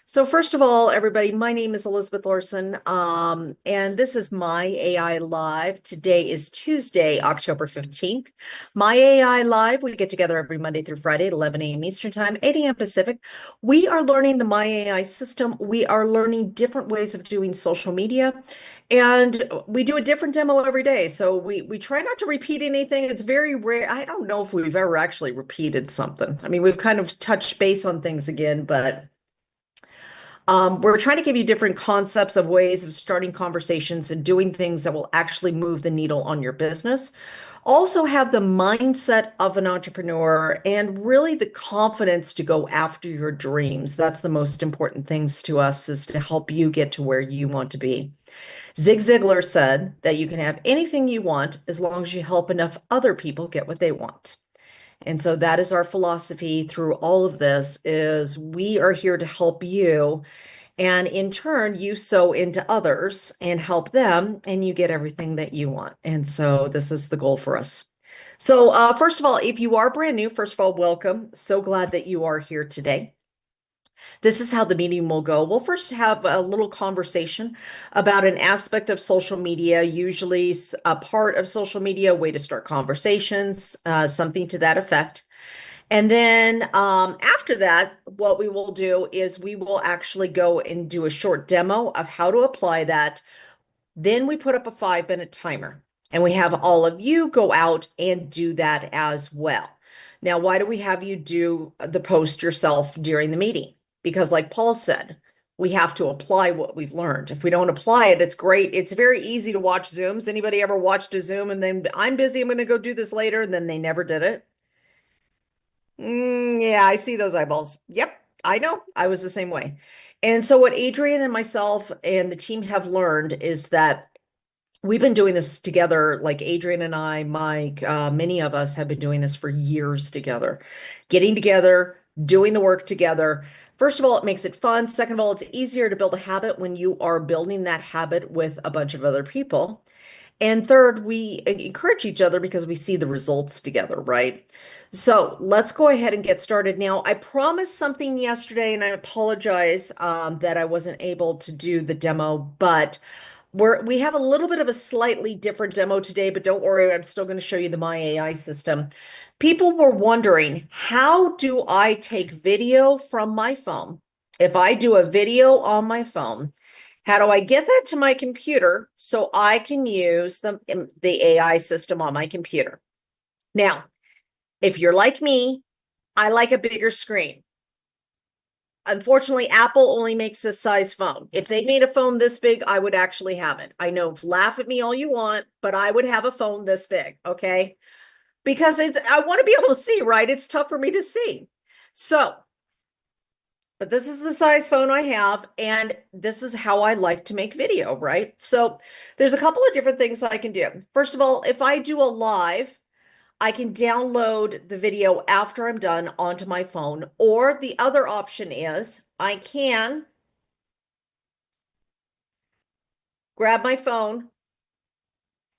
So first of all, everybody, my name is Elizabeth Larson, and this is My AI Live. Today is Tuesday, October 15th. My AI Live, we get together every Monday through Friday at 11 a.m. Eastern Time, 8 a.m. Pacific. We are learning the My AI system. We are learning different ways of doing social media, and we do a different demo every day. So we try not to repeat anything. It's very rare. I don't know if we've ever actually repeated something. I mean, we've kind of touched base on things again, but we're trying to give you different concepts of ways of starting conversations and doing things that will actually move the needle on your business. Also, have the mindset of an entrepreneur and really the confidence to go after your dreams. That's the most important things to us, is to help you get to where you want to be. Zig Ziglar said that you can have anything you want as long as you help enough other people get what they want. And so that is our philosophy through all of this, is we are here to help you, and in turn you sow into others and help them, and you get everything that you want. And so this is the goal for us. So first of all, if you are brand new, first of all, welcome. So glad that you are here today. This is how the meeting will go. We'll first have a little conversation about an aspect of social media, usually a part of social media, a way to start conversations, something to that effect. And then after that, what we will do is we will actually go and do a short demo of how to apply that. Then we put up a 5-minute timer, and we have all of you go out and do that as well. Now, why do we have you do the post yourself during the meeting? Because like Paul said, we have to apply what we've learned. If we don't apply it, it's great. It's very easy to watch Zooms. Anybody ever watched a Zoom and then I'm busy, I'm going to go do this later, and then they never did it? Yeah, I see those eyeballs. Yep, I know. I was the same way. And so what Adrian and myself and the team have learned is that we've been doing this together, like Adrian and I, Mike, many of us have been doing this for years together, getting together, doing the work together. First of all, it makes it fun. Second of all, it's easier to build a habit when you are building that habit with a bunch of other people. And third, we encourage each other because we see the results together, right? So let's go ahead and get started now. I promised something yesterday, and I apologize that I wasn't able to do the demo, but we have a little bit of a slightly different demo today, but don't worry, I'm still going to show you the My AI system. People were wondering, how do I take video from my phone? If I do a video on my phone, how do I get that to my computer so I can use the AI system on my computer? Now, if you're like me, I like a bigger screen. Unfortunately, Apple only makes this size phone. If they made a phone this big, I would actually have it. I know, laugh at me all you want, but I would have a phone this big, okay? Because I want to be able to see, right? It's tough for me to see. So, but this is the size phone I have, and this is how I like to make video, right? So there's a couple of different things I can do. First of all, if I do a live, I can download the video after I'm done onto my phone, or the other option is I can grab my phone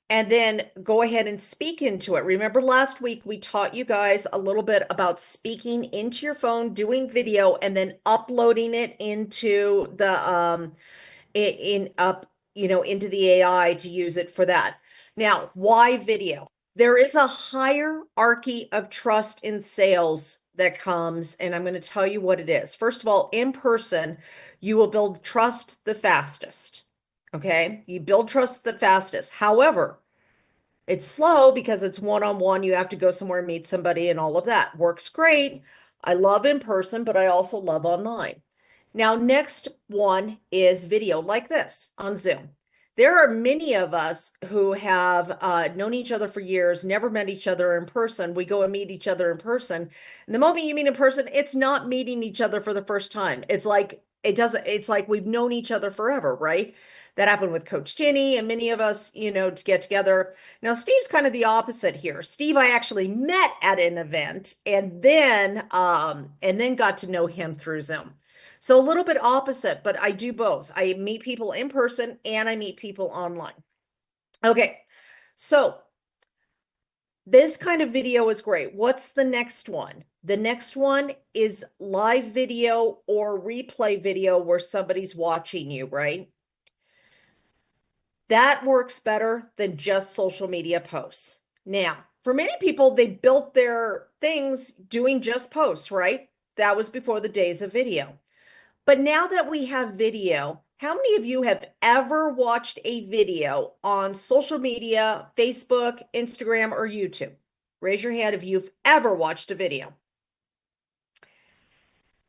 and then go ahead and speak into it. Remember last week we taught you guys a little bit about speaking into your phone, doing video, and then uploading it into the into the AI to use it for that. Now, why video? There is a hierarchy of trust in sales that comes, and I'm going to tell you what it is. First of all, in person, you will build trust the fastest. Okay? You build trust the fastest. However, it's slow because it's one-on-one. You have to go somewhere and meet somebody, and all of that works great. I love in person, but I also love online. Now, next one is video like this on Zoom. There are many of us who have known each other for years, never met each other in person. We go and meet each other in person. And the moment you meet in person, it's not meeting each other for the first time. It's like we've known each other forever, right? That happened with Coach Jenny and many of us, to get together. Now, Steve's kind of the opposite here. Steve, I actually met at an event and then got to know him through Zoom. So a little bit opposite, but I do both. I meet people in person and I meet people online. Okay, so this kind of video is great. What's the next one? The next one is live video or replay video where somebody's watching you, right? That works better than just social media posts. Now, for many people, they built their things doing just posts, right? That was before the days of video. But now that we have video, how many of you have ever watched a video on social media, Facebook, Instagram, or YouTube? Raise your hand if you've ever watched a video.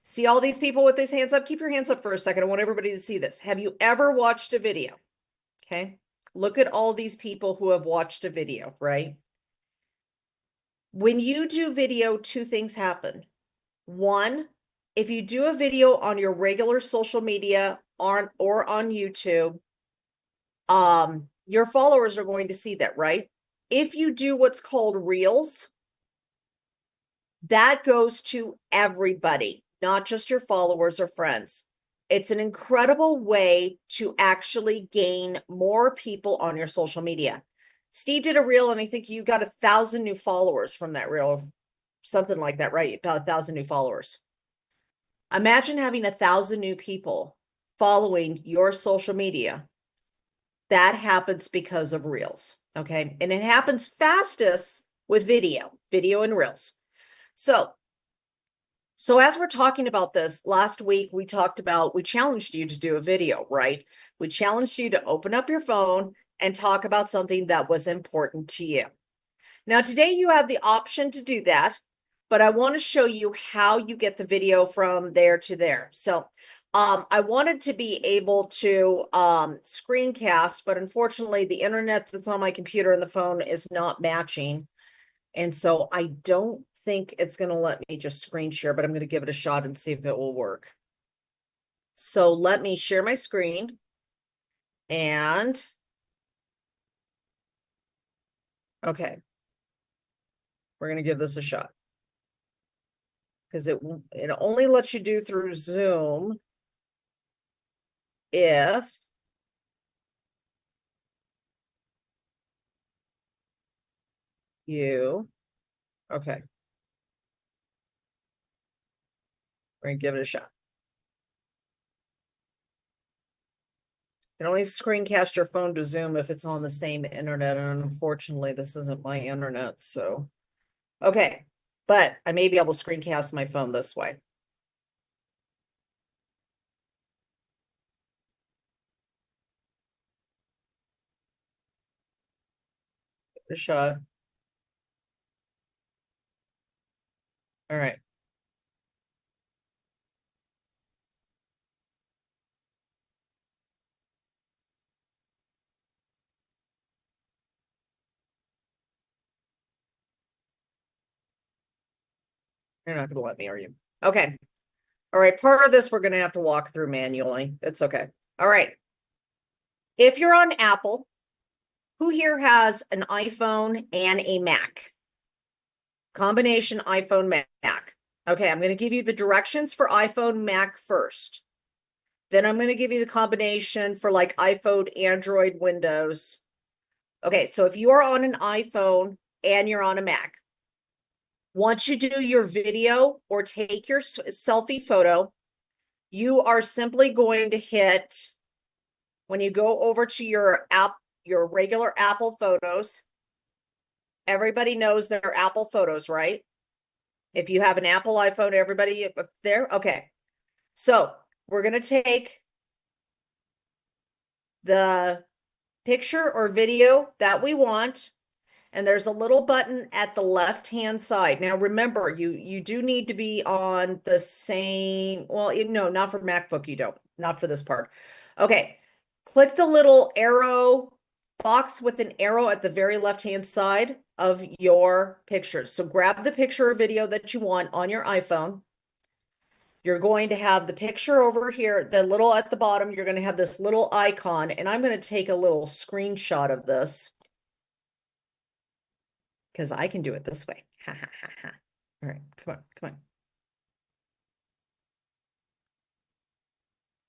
See all these people with these hands up? Keep your hands up for a second. I want everybody to see this. Have you ever watched a video? Okay. Look at all these people who have watched a video, right? When you do video, two things happen. One, if you do a video on your regular social media or on YouTube, your followers are going to see that, right? If you do what's called Reels, that goes to everybody, not just your followers or friends. It's an incredible way to actually gain more people on your social media. Steve did a reel, and I think you got 1,000 new followers from that reel, something like that, right? About 1,000 new followers. Imagine having 1,000 new people following your social media. That happens because of reels, okay? And it happens fastest with video and reels. So as we're talking about this, last week we challenged you to do a video, right? We challenged you to open up your phone and talk about something that was important to you. Now, today you have the option to do that, but I want to show you how you get the video from there to there. So I wanted to be able to screencast, but unfortunately the internet that's on my computer and the phone is not matching. And so I don't think it's going to let me just screen share, but I'm going to give it a shot and see if it will work. So let me share my screen, and okay, we're going to give this a shot because it only lets you do through Zoom if you, okay, we're going to give it a shot. You can only screencast your phone to Zoom if it's on the same internet, and unfortunately this isn't my internet, so okay, but I may be able to screencast my phone this way. Give it a shot. All right. You're not going to let me, are you? Okay. All right. Part of this we're going to have to walk through manually. It's okay. All right. If you're on Apple, who here has an iPhone and a Mac? Combination iPhone, Mac. Okay. I'm going to give you the directions for iPhone, Mac first. Then I'm going to give you the combination for like iPhone, Android, Windows. Okay. So if you are on an iPhone and you're on a Mac, once you do your video or take your selfie photo, you are simply going to hit, when you go over to your app, your regular Apple photos, everybody knows their Apple photos, right? If you have an Apple iPhone, everybody up there. Okay. So we're going to take the picture or video that we want, and there's a little button at the left-hand side. Now, remember, you do need to be on the same, well, no, not for MacBook, you don't, not for this part. Okay, click the little arrow box with an arrow at the very left-hand side of your pictures. So grab the picture or video that you want on your iPhone. You're going to have the picture over here, the little at the bottom, you're going to have this little icon, and I'm going to take a little screenshot of this, because I can do it this way. Ha ha ha ha. All right, come on, come on.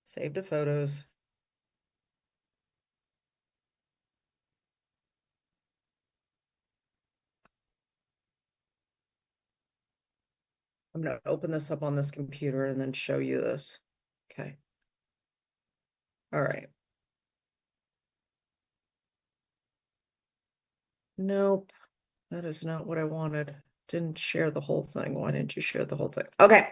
Save the photos. I'm going to open this up on this computer and then show you this. Okay. All right. Nope, that is not what I wanted. Didn't share the whole thing. Why didn't you share the whole thing? Okay.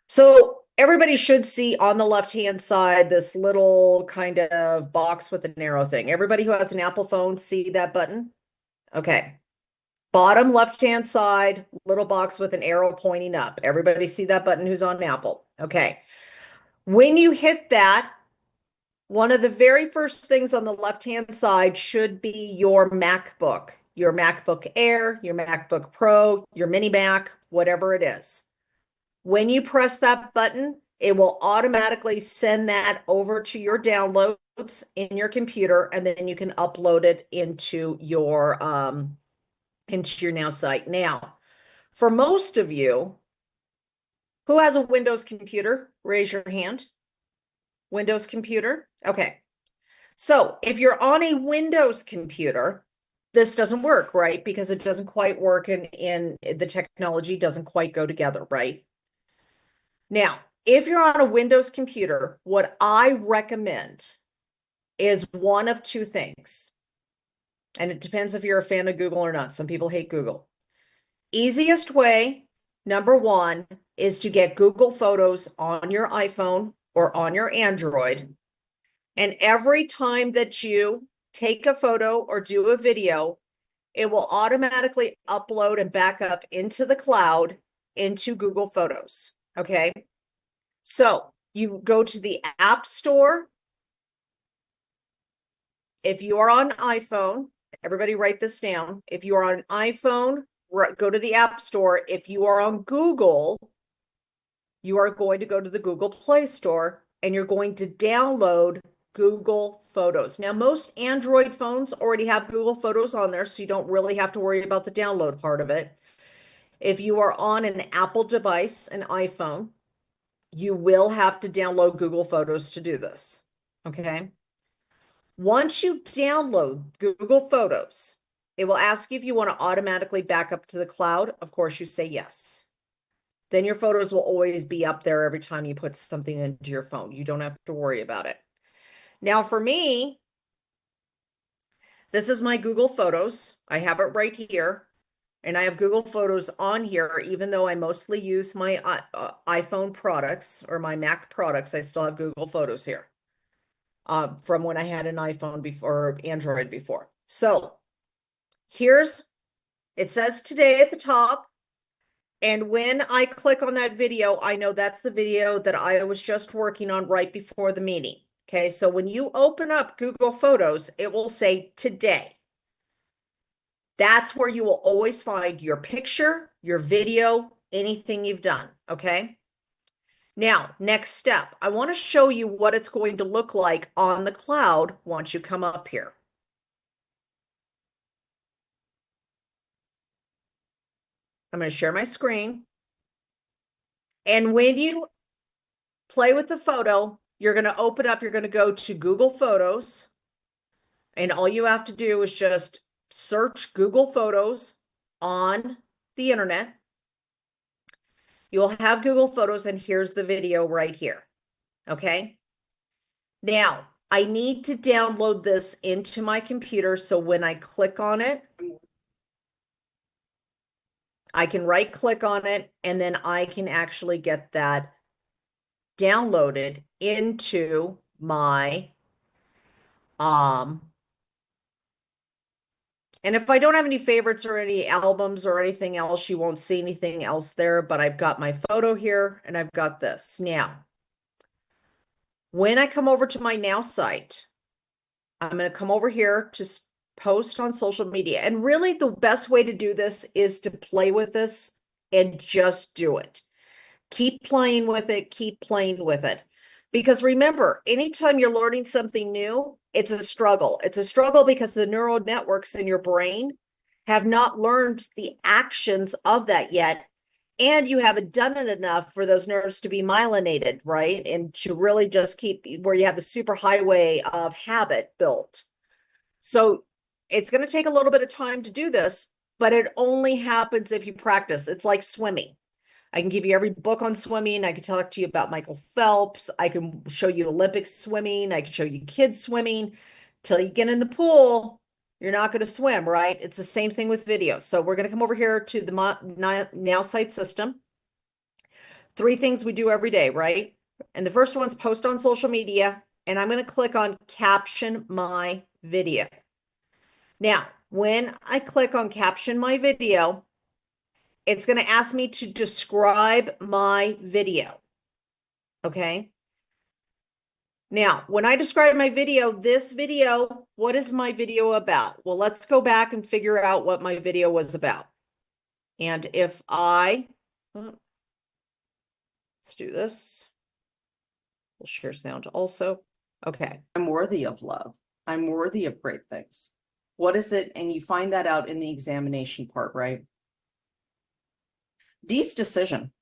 So everybody should see on the left-hand side this little kind of box with an arrow thing. Everybody who has an Apple phone, see that button? Okay. Bottom left-hand side, little box with an arrow pointing up. Everybody see that button who's on Apple? Okay. When you hit that, one of the very first things on the left-hand side should be your MacBook Air, your MacBook Pro, your Mini Mac, whatever it is. When you press that button, it will automatically send that over to your downloads in your computer, and then you can upload it into your Now site. Now, for most of you, who has a Windows computer? Raise your hand. Windows computer? Okay. So if you're on a Windows computer, this doesn't work, right? Because it doesn't quite work and the technology doesn't quite go together, right? Now, if you're on a Windows computer, what I recommend is one of two things. And it depends if you're a fan of Google or not. Some people hate Google. Easiest way, number one, is to get Google Photos on your iPhone or on your Android. And every time that you take a photo or do a video, it will automatically upload and back up into the cloud into Google Photos. Okay. So you go to the App Store. If you are on iPhone, everybody write this down. If you are on iPhone, go to the App Store. If you are on Google, you are going to go to the Google Play Store and you're going to download Google Photos. Now, most Android phones already have Google Photos on there, so you don't really have to worry about the download part of it. If you are on an Apple device, an iPhone, you will have to download Google Photos to do this. Okay. Once you download Google Photos, it will ask you if you want to automatically back up to the cloud. Of course, you say yes. Then your photos will always be up there every time you put something into your phone. You don't have to worry about it. Now, for me, this is my Google Photos. I have it right here. And I have Google Photos on here, even though I mostly use my iPhone products or my Mac products, I still have Google Photos here from when I had an iPhone before, or Android before. So it says today at the top. And when I click on that video, I know that's the video that I was just working on right before the meeting. Okay, so when you open up Google Photos, it will say today. That's where you will always find your picture, your video, anything you've done, okay? Now, next step, I want to show you what it's going to look like on the cloud once you come up here. I'm going to share my screen. And when you play with the photo, you're going to open up, you're going to go to Google Photos. And all you have to do is just search Google Photos on the internet. You'll have Google Photos, and here's the video right here. Okay. Now, I need to download this into my computer. So when I click on it, I can right click on it, and then I can actually get that downloaded into my, and if I don't have any favorites or any albums or anything else, you won't see anything else there, but I've got my photo here and I've got this. Now, when I come over to my Now site, I'm going to come over here to post on social media. And really the best way to do this is to play with this and just do it. Keep playing with it, keep playing with it. Because remember, anytime you're learning something new, it's a struggle. It's a struggle because the neural networks in your brain have not learned the actions of that yet. And you haven't done it enough for those nerves to be myelinated, right? And to really just keep where you have the super highway of habit built. So it's going to take a little bit of time to do this, but it only happens if you practice. It's like swimming. I can give you every book on swimming. I can talk to you about Michael Phelps. I can show you Olympic swimming. I can show you kids swimming. Till you get in the pool, you're not going to swim, right? It's the same thing with video. So we're going to come over here to the Nowsite system. 3 things we do every day, right? And the first one's post on social media. And I'm going to click on caption my video. Now, when I click on caption my video, it's going to ask me to describe my video. Okay. Now, when I describe my video, this video, what is my video about? Well, let's go back and figure out what my video was about. And if let's do this. We'll share sound also. Okay. I'm worthy of love. I'm worthy of great things. What is it? And you find that out in the examination part, right? D's decision.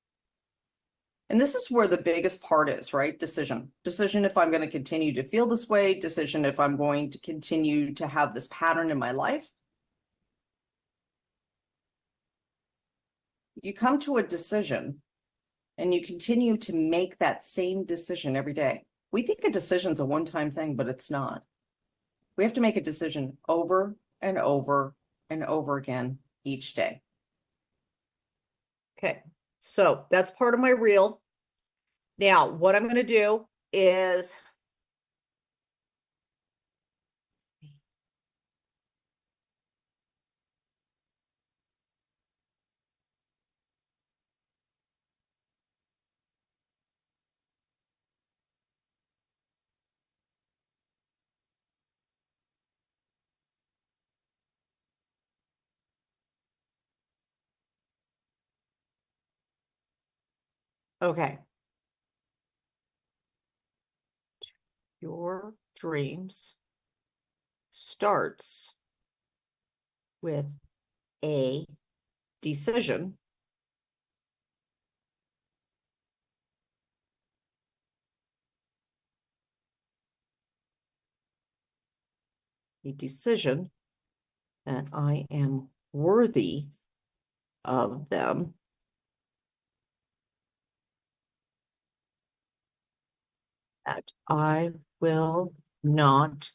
And this is where the biggest part is, right? Decision. Decision if I'm going to continue to feel this way. Decision if I'm going to continue to have this pattern in my life. You come to a decision and you continue to make that same decision every day. We think a decision's a one-time thing, but it's not. We have to make a decision over and over and over again each day. Okay, so that's part of my reel. Now, what I'm going to do is okay. Your dreams starts with a decision. A decision that I am worthy of them. That I will not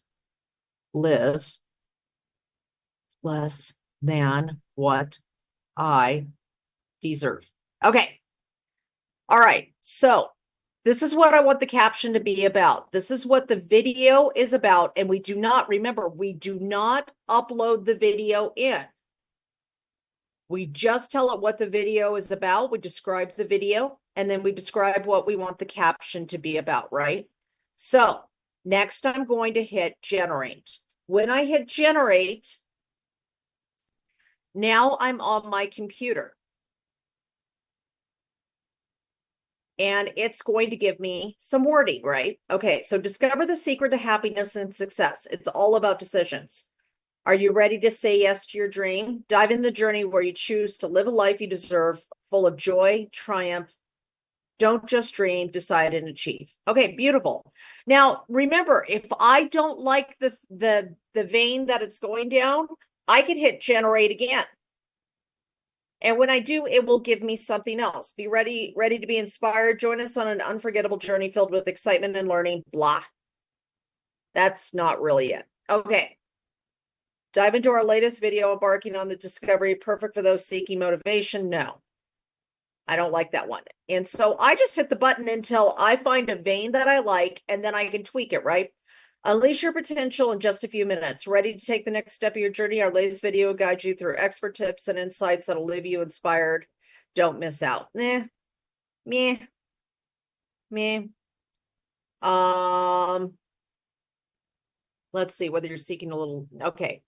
live less than what I deserve. Okay. All right. So this is what I want the caption to be about. This is what the video is about. And we do not, remember, we do not upload the video in. We just tell it what the video is about. We describe the video, and then we describe what we want the caption to be about, right? So next I'm going to hit generate. When I hit generate, now I'm on my computer. And it's going to give me some wording, right? Okay, so discover the secret to happiness and success. It's all about decisions. Are you ready to say yes to your dream? Dive in the journey where you choose to live a life you deserve, full of joy, triumph. Don't just dream, decide and achieve. Okay, beautiful. Now, remember, if I don't like the vein that it's going down, I could hit generate again. And when I do, it will give me something else. Be ready to be inspired. Join us on an unforgettable journey filled with excitement and learning. Blah. That's not really it. Okay. Dive into our latest video, embarking on the discovery, perfect for those seeking motivation. No, I don't like that one. And so I just hit the button until I find a vein that I like, and then I can tweak it, right? Unleash your potential in just a few minutes. Ready to take the next step of your journey? Our latest video will guide you through expert tips and insights that'll leave you inspired. Don't miss out. Meh. Let's see whether you're seeking a little. Okay.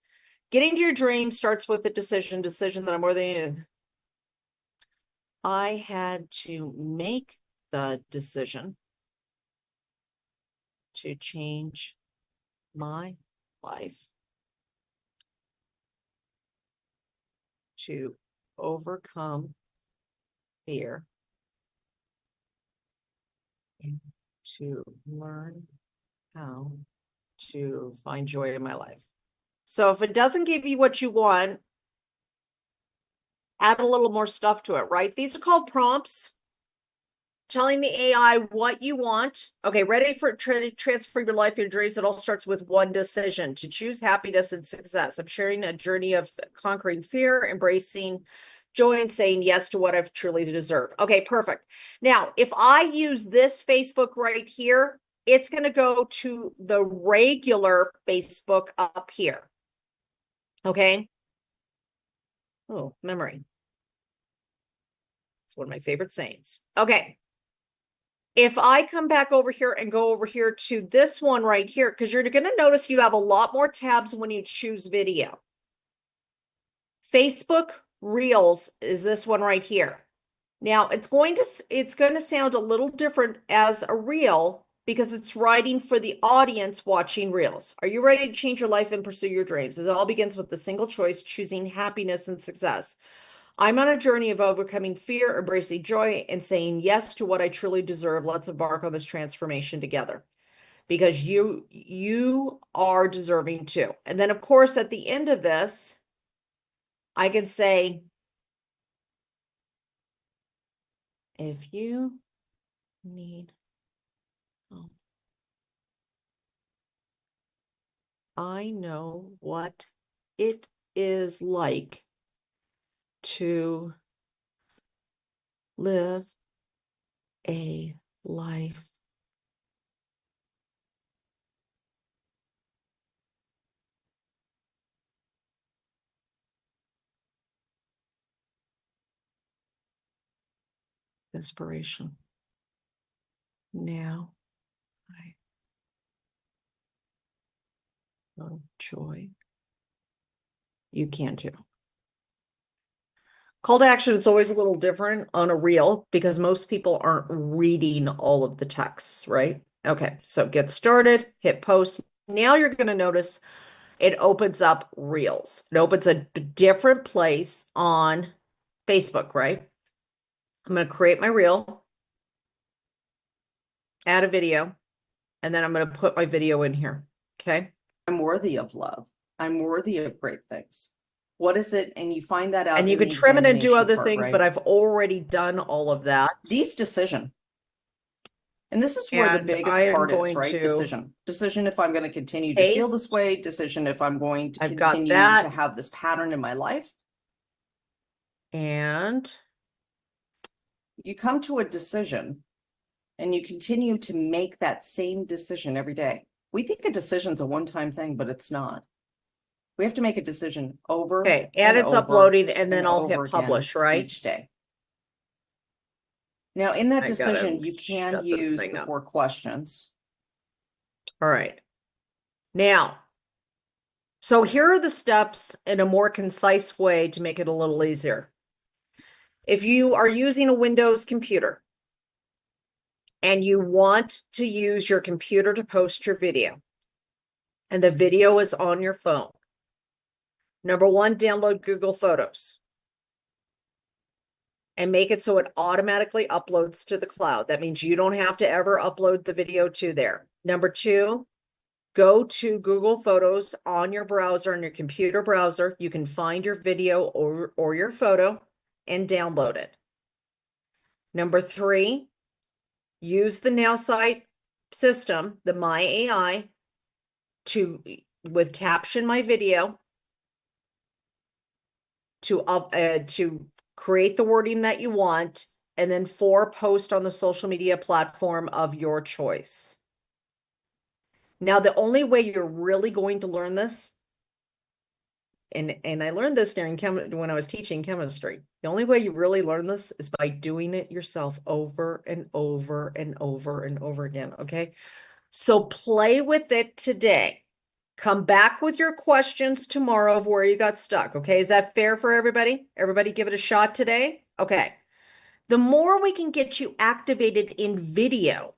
Getting to your dream starts with a decision that I'm more than. I had to make the decision to change my life, to overcome fear, and to learn how to find joy in my life. So if it doesn't give you what you want, add a little more stuff to it, right? These are called prompts. Telling the AI what you want. Okay, ready for transfer your life, your dreams. It all starts with one decision: to choose happiness and success. I'm sharing a journey of conquering fear, embracing joy, and saying yes to what I've truly deserve. Okay, perfect. Now, if I use this Facebook right here, it's going to go to the regular Facebook up here. Okay. Oh, memory. It's one of my favorite sayings. Okay. If I come back over here and go over here to this one right here, because you're going to notice you have a lot more tabs when you choose video. Facebook Reels is this one right here. Now it's going to sound a little different as a reel because it's writing for the audience watching reels. Are you ready to change your life and pursue your dreams? It all begins with a single choice: choosing happiness and success. I'm on a journey of overcoming fear, embracing joy, and saying yes to what I truly deserve. Let's embark on this transformation together, because you are deserving too. And then, of course, at the end of this, I can say, if you need help, I know what it is like to live a life inspiration. Now I know joy. You can too. Call to action, it's always a little different on a reel because most people aren't reading all of the texts, right? Okay, so get started, hit post. Now you're going to notice it opens up reels. It opens a different place on Facebook, right? I'm going to create my reel, add a video, and then I'm going to put my video in here. Okay. I'm worthy of love. I'm worthy of great things. What is it? And you find that out. And you in could the trim it and do examination other part, things, right? but I've already done all of that. D's decision. And this is where the And biggest I am part is, going right? to Decision. Decision if I'm going to continue to feel this paste. way. Decision if I'm going to I've got continue that. to have this pattern in my life. And You come to a decision and you continue to make that same decision every day. We think a decision's a one-time thing, but it's not. We have to make a decision over okay, and it's over uploading, and then and I'll over hit again publish, right? each day. Now, in that I gotta decision, you can shut this use thing the up. 4 questions. All right. Now, so here are the steps in a more concise way to make it a little easier. If you are using a Windows computer and you want to use your computer to post your video, and the video is on your phone, number one, download Google Photos and make it so it automatically uploads to the cloud. That means you don't have to ever upload the video to there. Number two, go to Google Photos on your browser, on your computer browser. You can find your video or your photo and download it. Number three, use the Nowsite system, the My AI, with caption my video to create the wording that you want, and then 4, post on the social media platform of your choice. Now, the only way you're really going to learn this, and I learned this during when I was teaching chemistry, the only way you really learn this is by doing it yourself over and over and over and over again, okay? So play with it today. Come back with your questions tomorrow of where you got stuck, okay? Is that fair for everybody? Everybody give it a shot today? Okay. The more we can get you activated in video,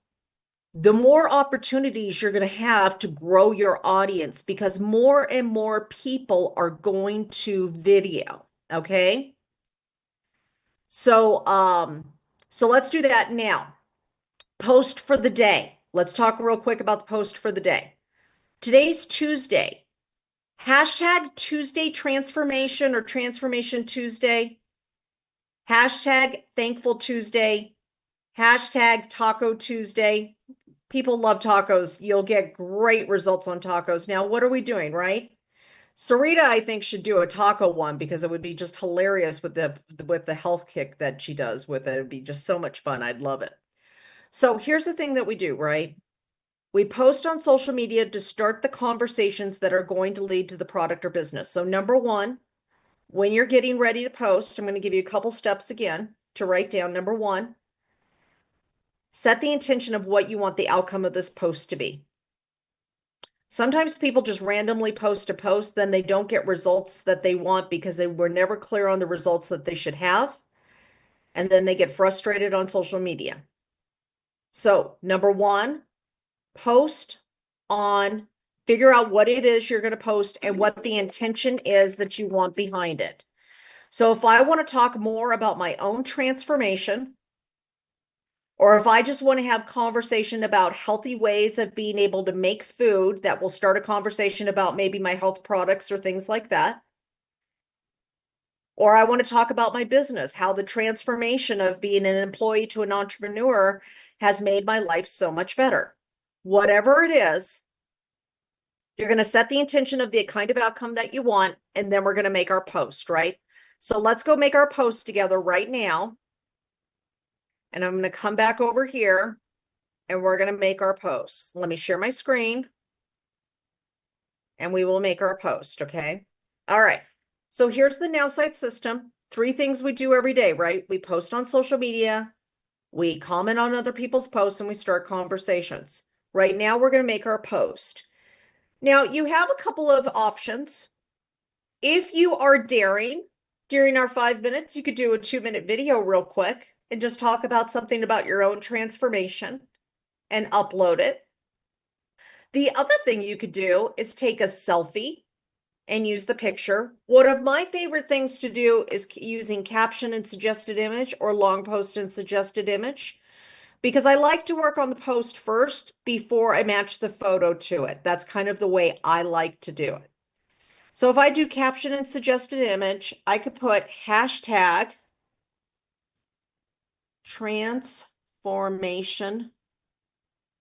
the more opportunities you're going to have to grow your audience, because more and more people are going to video, okay? So let's do that now. Post for the day. Let's talk real quick about the post for the day. Today's Tuesday. Hashtag Tuesday transformation or transformation Tuesday. Hashtag Thankful Tuesday, hashtag Taco Tuesday. People love tacos. You'll get great results on tacos. Now, what are we doing, right? Sarita, I think, should do a taco one because it would be just hilarious with the health kick that she does with it. It'd be just so much fun. I'd love it. So here's the thing that we do, right? We post on social media to start the conversations that are going to lead to the product or business. So number one, when you're getting ready to post, I'm going to give you a couple steps again to write down. Number one, set the intention of what you want the outcome of this post to be. Sometimes people just randomly post a post, then they don't get results that they want because they were never clear on the results that they should have. And then they get frustrated on social media. So, number one, post on, figure out what it is you're going to post and what the intention is that you want behind it. So, if I want to talk more about my own transformation, or if I just want to have conversation about healthy ways of being able to make food that will start a conversation about maybe my health products or things like that. Or I want to talk about my business, how the transformation of being an employee to an entrepreneur has made my life so much better. Whatever it is, you're going to set the intention of the kind of outcome that you want, and then we're going to make our post, right? So let's go make our post together right now. And I'm going to come back over here and we're going to make our post. Let me share my screen and we will make our post. Okay. All right. So here's the Nowsite system. 3 things we do every day, right? We post on social media, we comment on other people's posts, and we start conversations. Right now, we're going to make our post. Now, you have a couple of options. If you are daring, during our 5 minutes, you could do a 2-minute video real quick and just talk about something about your own transformation and upload it. The other thing you could do is take a selfie and use the picture. One of my favorite things to do is using caption and suggested image or long post and suggested image, because I like to work on the post first before I match the photo to it. That's kind of the way I like to do it. So if I do caption and suggested image, I could put hashtag transformation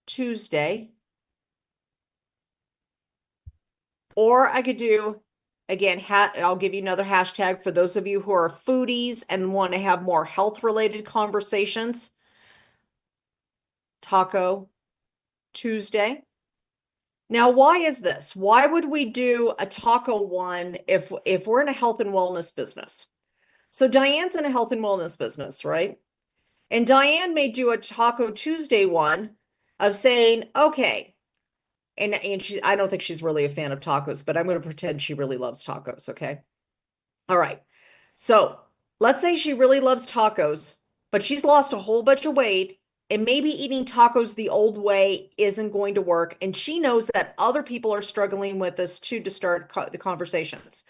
Tuesday. Or I could do, again, I'll give you another hashtag for those of you who are foodies and want to have more health-related conversations. Taco Tuesday. Now, why is this? Why would we do a taco one if we're in a health and wellness business? So Diane's in a health and wellness business, right? And Diane may do a Taco Tuesday one of saying, okay, and I don't think she's really a fan of tacos, but I'm going to pretend she really loves tacos, okay? All right. So let's say she really loves tacos, but she's lost a whole bunch of weight, and maybe eating tacos the old way isn't going to work. And she knows that other people are struggling with this too to start the conversations.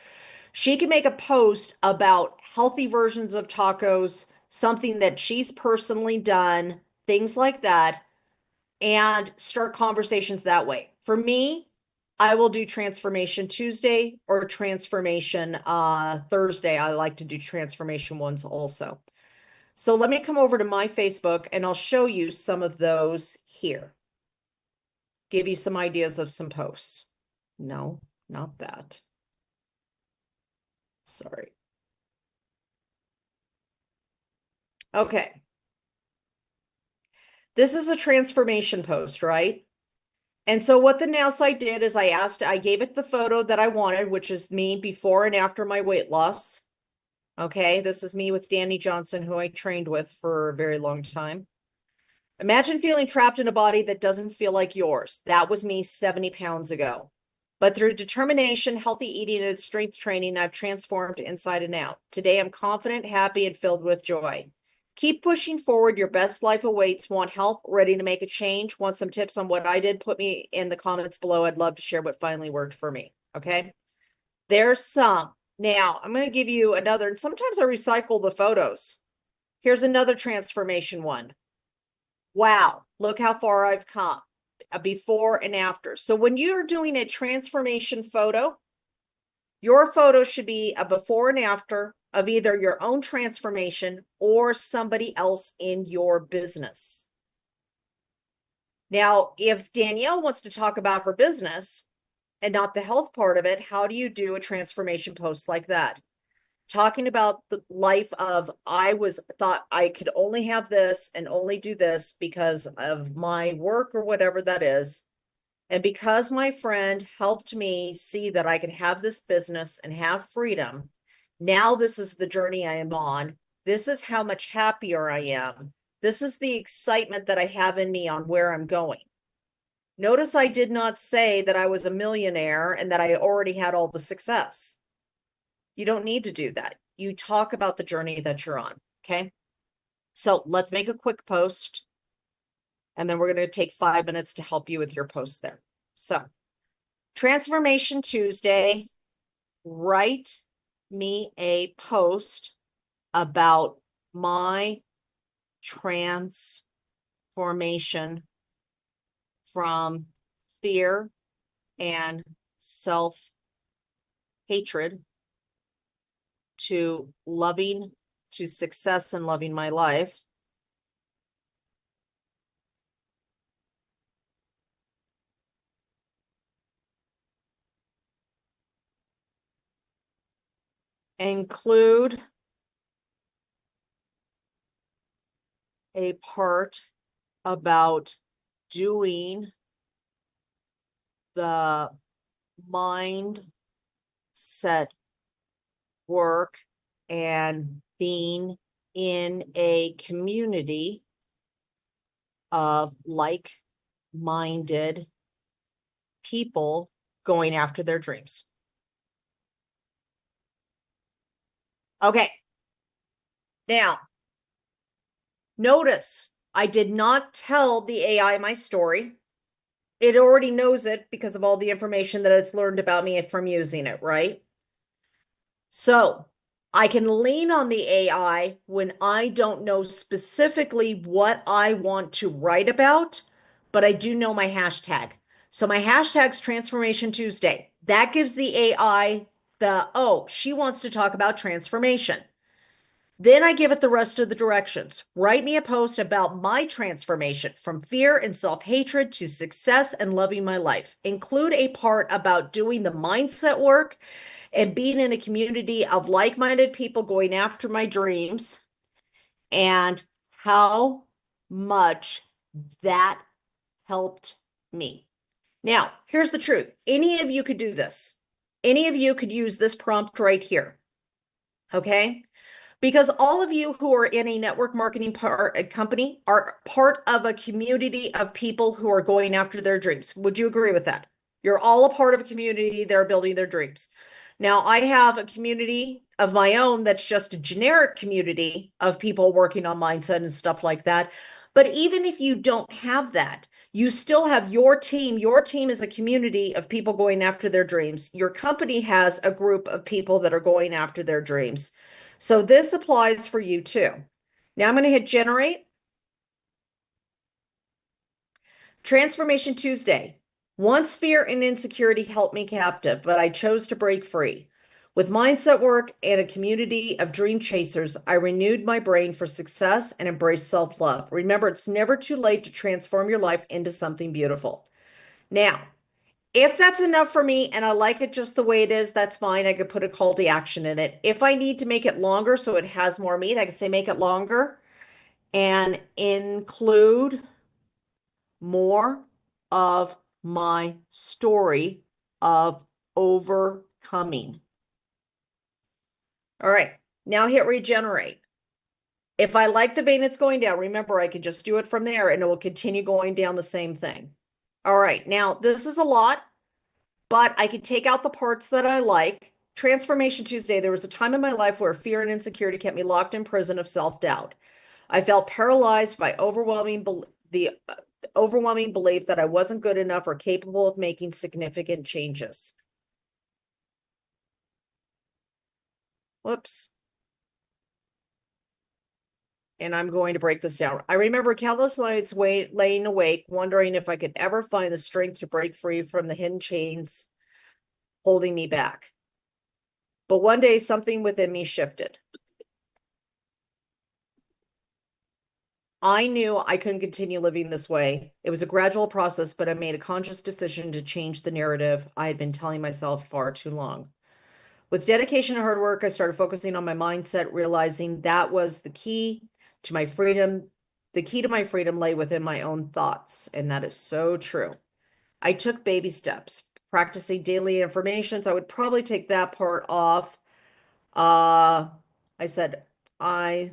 She can make a post about healthy versions of tacos, something that she's personally done, things like that, and start conversations that way. For me, I will do Transformation Tuesday or Transformation Thursday. I like to do transformation ones also. So let me come over to my Facebook and I'll show you some of those here. Give you some ideas of some posts. No, not that. Sorry. Okay. This is a transformation post, right? And so what the Nowsite did is I gave it the photo that I wanted, which is me before and after my weight loss. Okay, this is me with Danny Johnson, who I trained with for a very long time. Imagine feeling trapped in a body that doesn't feel like yours. That was me 70 pounds ago. But through determination, healthy eating, and strength training, I've transformed inside and out. Today, I'm confident, happy, and filled with joy. Keep pushing forward. Your best life awaits. Want help? Ready to make a change? Want some tips on what I did? Put me in the comments below. I'd love to share what finally worked for me. Okay. There's some. Now, I'm going to give you another. And sometimes I recycle the photos. Here's another transformation one. Wow, look how far I've come. A before and after. So when you're doing a transformation photo, your photo should be a before and after of either your own transformation or somebody else in your business. Now, if Danielle wants to talk about her business and not the health part of it, how do you do a transformation post like that? Talking about the life of thought I could only have this and only do this because of my work or whatever that is. And because my friend helped me see that I could have this business and have freedom, now this is the journey I am on. This is how much happier I am. This is the excitement that I have in me on where I'm going. Notice I did not say that I was a millionaire and that I already had all the success. You don't need to do that. You talk about the journey that you're on. Okay. So let's make a quick post. And then we're going to take 5 minutes to help you with your post there. So, Transformation Tuesday, write me a post about my transformation from fear and self-hatred to success and loving my life. Include a part about doing the mindset work and being in a community of like-minded people going after their dreams. Okay. Now, notice I did not tell the AI my story. It already knows it because of all the information that it's learned about me from using it, right? So I can lean on the AI when I don't know specifically what I want to write about, but I do know my hashtag. So my hashtag's Transformation Tuesday. That gives the AI she wants to talk about transformation. Then I give it the rest of the directions. Write me a post about my transformation from fear and self-hatred to success and loving my life. Include a part about doing the mindset work and being in a community of like-minded people going after my dreams and how much that helped me. Now, here's the truth. Any of you could do this. Any of you could use this prompt right here. Okay? Because all of you who are in a network marketing company are part of a community of people who are going after their dreams. Would you agree with that? You're all a part of a community that are building their dreams. Now, I have a community of my own that's just a generic community of people working on mindset and stuff like that. But even if you don't have that, you still have your team. Your team is a community of people going after their dreams. Your company has a group of people that are going after their dreams. So this applies for you too. Now I'm going to hit generate. Transformation Tuesday. Once fear and insecurity held me captive, but I chose to break free. With mindset work and a community of dream chasers, I renewed my brain for success and embraced self-love. Remember, it's never too late to transform your life into something beautiful. Now, if that's enough for me and I like it just the way it is, that's fine. I could put a call to action in it. If I need to make it longer so it has more meat, I can say make it longer and include more of my story of overcoming. All right, now hit regenerate. If I like the vein it's going down, remember I can just do it from there and it will continue going down the same thing. All right, now this is a lot, but I can take out the parts that I like. Transformation Tuesday, there was a time in my life where fear and insecurity kept me locked in prison of self-doubt. I felt paralyzed by the overwhelming belief that I wasn't good enough or capable of making significant changes. Whoops. And I'm going to break this down. I remember countless nights laying awake, wondering if I could ever find the strength to break free from the hidden chains holding me back. But one day something within me shifted. I knew I couldn't continue living this way. It was a gradual process, but I made a conscious decision to change the narrative I had been telling myself far too long. With dedication and hard work, I started focusing on my mindset, realizing that was the key to my freedom. The key to my freedom lay within my own thoughts, and that is so true. I took baby steps, practicing daily affirmations. I would probably take that part off. I said I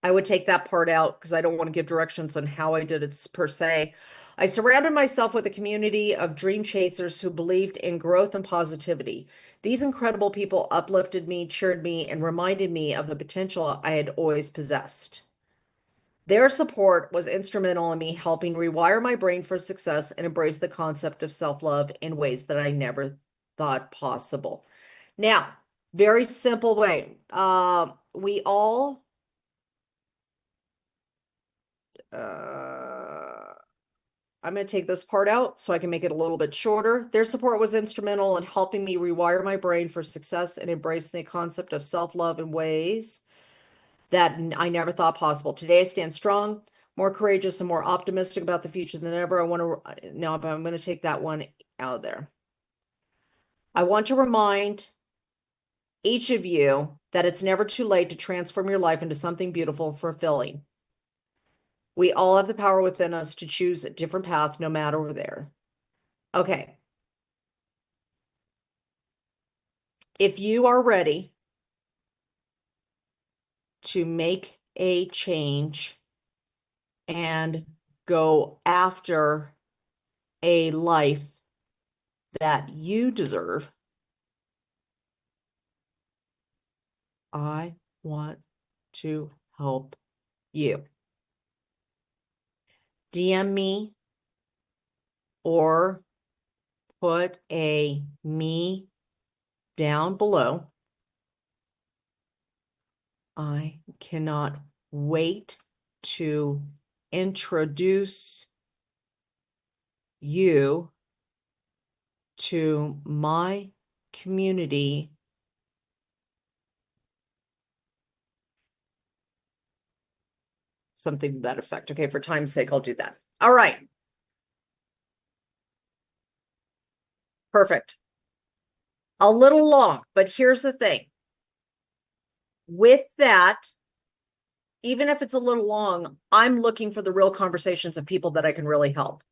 I would take that part out because I don't want to give directions on how I did it per se. I surrounded myself with a community of dream chasers who believed in growth and positivity. These incredible people uplifted me, cheered me, and reminded me of the potential I had always possessed. Their support was instrumental in me helping rewire my brain for success and embrace the concept of self-love in ways that I never thought possible. Now, very simple way. We all I'm going to take this part out so I can make it a little bit shorter. Their support was instrumental in helping me rewire my brain for success and embrace the concept of self-love in ways that I never thought possible. Today, I stand strong, more courageous, and more optimistic about the future than ever. I want to now, but I'm going to take that one out of there. I want to remind each of you that it's never too late to transform your life into something beautiful and fulfilling. We all have the power within us to choose a different path, no matter where there. Okay. If you are ready to make a change and go after a life that you deserve, I want to help you. DM me or put a me down below. I cannot wait to introduce you to my community something to that effect. Okay, for time's sake, I'll do that. All right. Perfect. A little long, but here's the thing. With that, even if it's a little long, I'm looking for the real conversations of people that I can really help.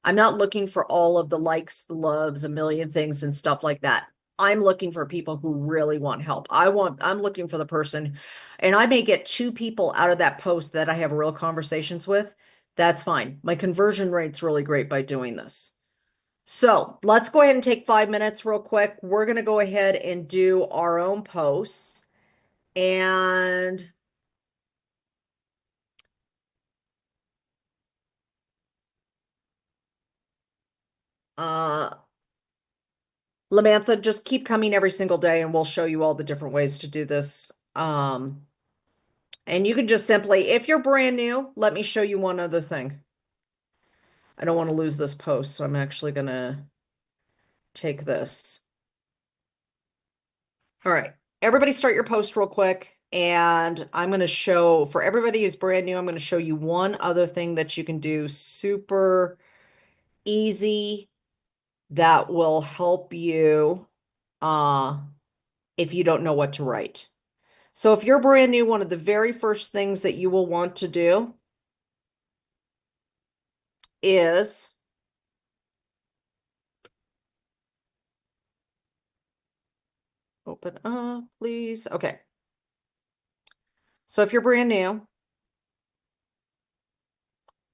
I'm not looking for all of the likes, the loves, a million things and stuff like that. I'm looking for people who really want help. I'm looking for the person, and I may get 2 people out of that post that I have real conversations with. That's fine. My conversion rate's really great by doing this. So let's go ahead and take 5 minutes real quick. We're going to go ahead and do our own posts. And Lamantha, just keep coming every single day and we'll show you all the different ways to do this. And you can just simply, if you're brand new, let me show you one other thing. I don't want to lose this post, so I'm actually going to take this. All right, everybody start your post real quick. And I'm going to show, for everybody who's brand new, I'm going to show you one other thing that you can do super easy that will help you if you don't know what to write. So if you're brand new, one of the very first things that you will want to do is open up, please. Okay. So if you're brand new,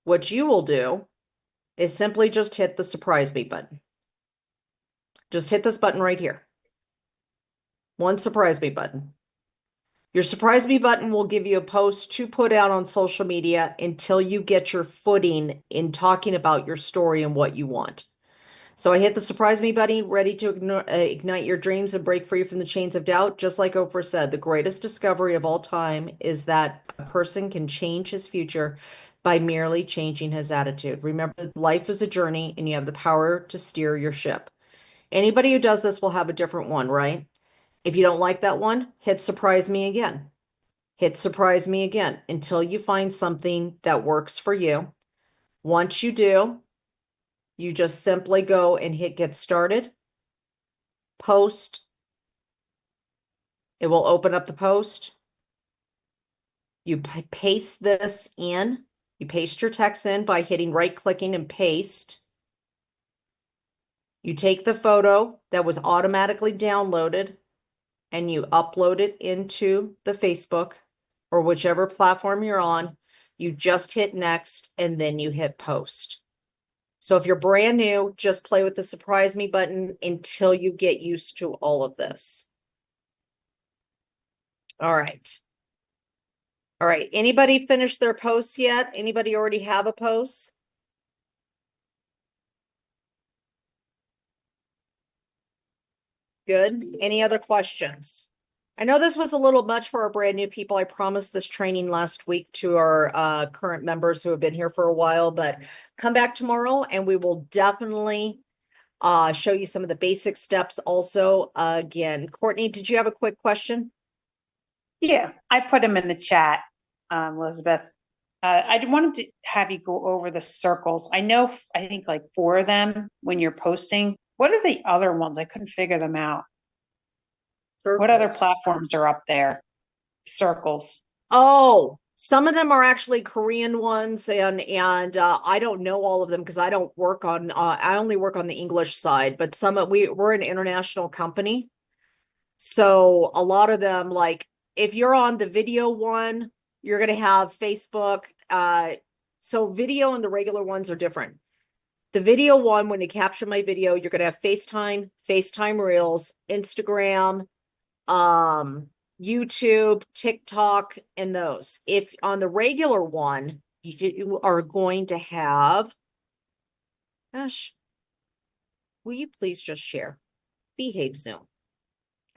what you will do is simply just hit the surprise me button. Just hit this button right here. One surprise me button. Your surprise me button will give you a post to put out on social media until you get your footing in talking about your story and what you want. So I hit the surprise me button, ready to ignite your dreams and break free from the chains of doubt. Just like Oprah said, the greatest discovery of all time is that a person can change his future by merely changing his attitude. Remember, life is a journey and you have the power to steer your ship. Anybody who does this will have a different one, right? If you don't like that one, hit surprise me again. hit surprise me again until you find something that works for you. Once you do, you just simply go and hit get started, post. It will open up the post. You paste this in. You paste your text in by hitting right-clicking and paste. You take the photo that was automatically downloaded and you upload it into the Facebook or whichever platform you're on. You just hit next and then you hit post. So if you're brand new, just play with the surprise me button until you get used to all of this. All right. All right. Anybody finished their posts yet? Anybody already have a post? Good. Any other questions? I know this was a little much for our brand new people. I promised this training last week to our current members who have been here for a while, but come back tomorrow and we will definitely show you some of the basic steps also. Again, Courtney, did you have a quick question? Yeah, I put them in the chat, Elizabeth. I wanted to have you go over the circles. I think like 4 of them when you're posting. What are the other ones? I couldn't figure them out. What other platforms are up there? Circles. Oh, some of them are actually Korean ones, and I don't know all of them because I don't work on I only work on the English side, but we're an international company. So a lot of them, like if you're on the video one, you're gonna have Facebook. So video and the regular ones are different. The video one, when you capture my video, you're gonna have FaceTime, FaceTime Reels, Instagram, YouTube, TikTok, and those. If on the regular one, you are going to have, gosh, will you please just share? Behave Zoom.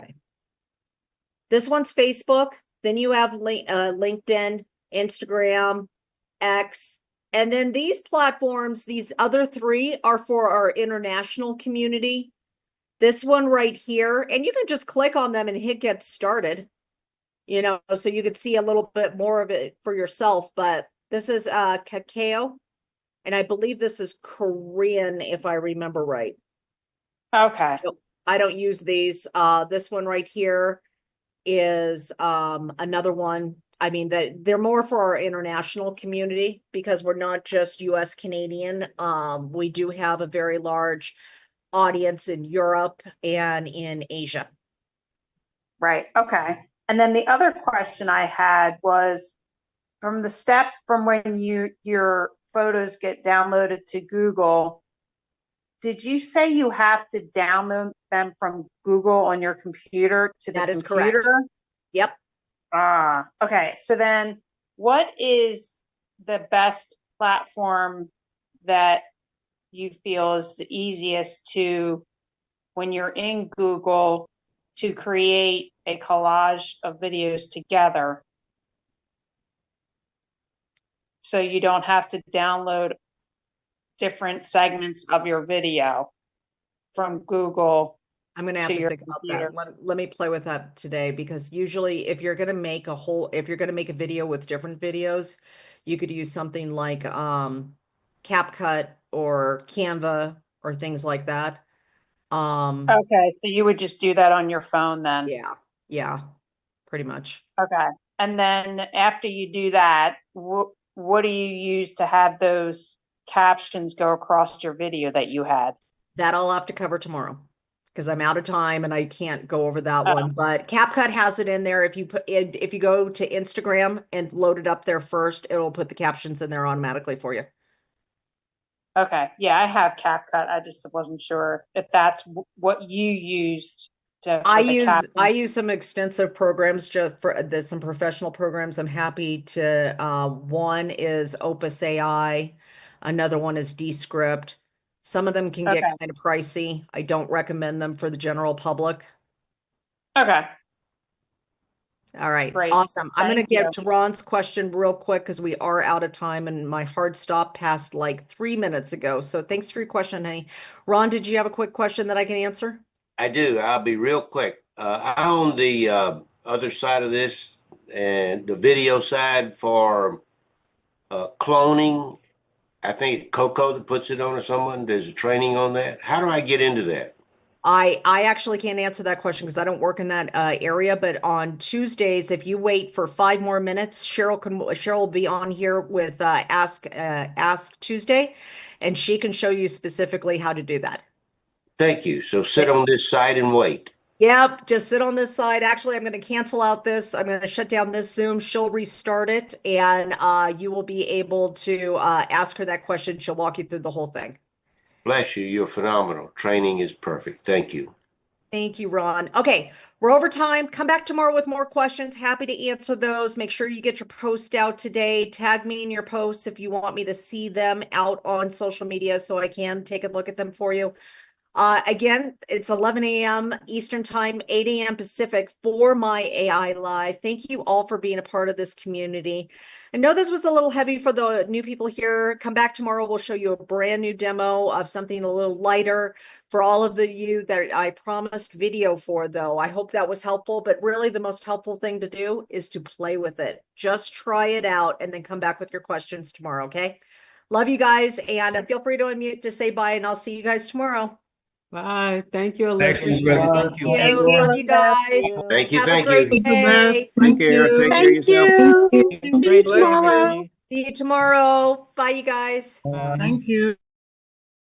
Okay. This one's Facebook. Then you have LinkedIn, Instagram, X. And then these platforms, these other 3 are for our international community. This one right here, and you can just click on them and hit get started, so you could see a little bit more of it for yourself. But this is Kakao, and I believe this is Korean, if I remember right. Okay. I don't use these. This one right here is another one. I mean, they're more for our international community because we're not just US Canadian. We do have a very large audience in Europe and in Asia. Right. Okay. And then the other question I had was from when your photos get downloaded to Google, did you say you have to download them from Google on your computer to the That is computer? correct. Yep. Okay. So then what is the best platform that you feel is the easiest when you're in Google, to create a collage of videos together so you don't have to download different segments of your video from Google I'm going to have to to your think about computer? that. Let me play with that today, because usually if you're going to make a video with different videos, you could use something like CapCut or Canva or things like that. Okay, so you would just do that on your phone then? Yeah, pretty much. Okay. And then after you do that, what do you use to have those captions go across your video that you had? That I'll have to cover tomorrow because I'm out of time and I can't go over that Oh. one. But CapCut has it in there. If you go to Instagram and load it up there first, it'll put the captions in there automatically for you. Okay. Yeah, I have CapCut. I just wasn't sure if that's what you used for the captions. I use some extensive programs just for some professional programs. I'm happy to one is Opus AI, another one is Descript. Some of them can get Okay. kind of pricey. I don't recommend them for the general public. Okay. All right, Great. awesome. I'm going to Thank you. get to Ron's question real quick because we are out of time and my hard stop passed like 3 minutes ago. So thanks for your question, honey. Ron, did you have a quick question that I can answer? I do. I'll be real quick. I'm on the other side of this and the video side for cloning. I think Coco that puts it on or someone. There's a training on that. How do I get into that? I actually can't answer that question because I don't work in that area. But on Tuesdays, if you wait for 5 more minutes, Cheryl will be on here with Ask Tuesday, and she can show you specifically how to do that. Thank you. So sit on this side and wait. Yep, just sit on this side. Actually, I'm going to cancel out this. I'm going to shut down this Zoom. She'll restart it, and you will be able to ask her that question. She'll walk you through the whole thing. Bless you. You're phenomenal. Training is perfect. Thank you. Thank you, Ron. Okay, we're over time. Come back tomorrow with more questions. Happy to answer those. Make sure you get your post out today. Tag me in your posts if you want me to see them out on social media so I can take a look at them for you. Again, it's 11 a.m. Eastern Time, 8 a.m. Pacific for my AI Live. Thank you all for being a part of this community. I know this was a little heavy for the new people here. Come back tomorrow. We'll show you a brand new demo of something a little lighter for all of you that I promised video for, though. I hope that was helpful, but really the most helpful thing to do is to play with it. Just try it out and then come back with your questions tomorrow, okay? Love you guys, and feel free to unmute to say bye, and I'll see you guys tomorrow. Bye. Thank you, Thank Alyssa. you, Elizabeth. Thank you. Love you guys. Thank you. Have a Thank great you. day. Take care. Take care of Thank yourself. you. See you tomorrow. See you tomorrow. Bye, you guys. Thank you.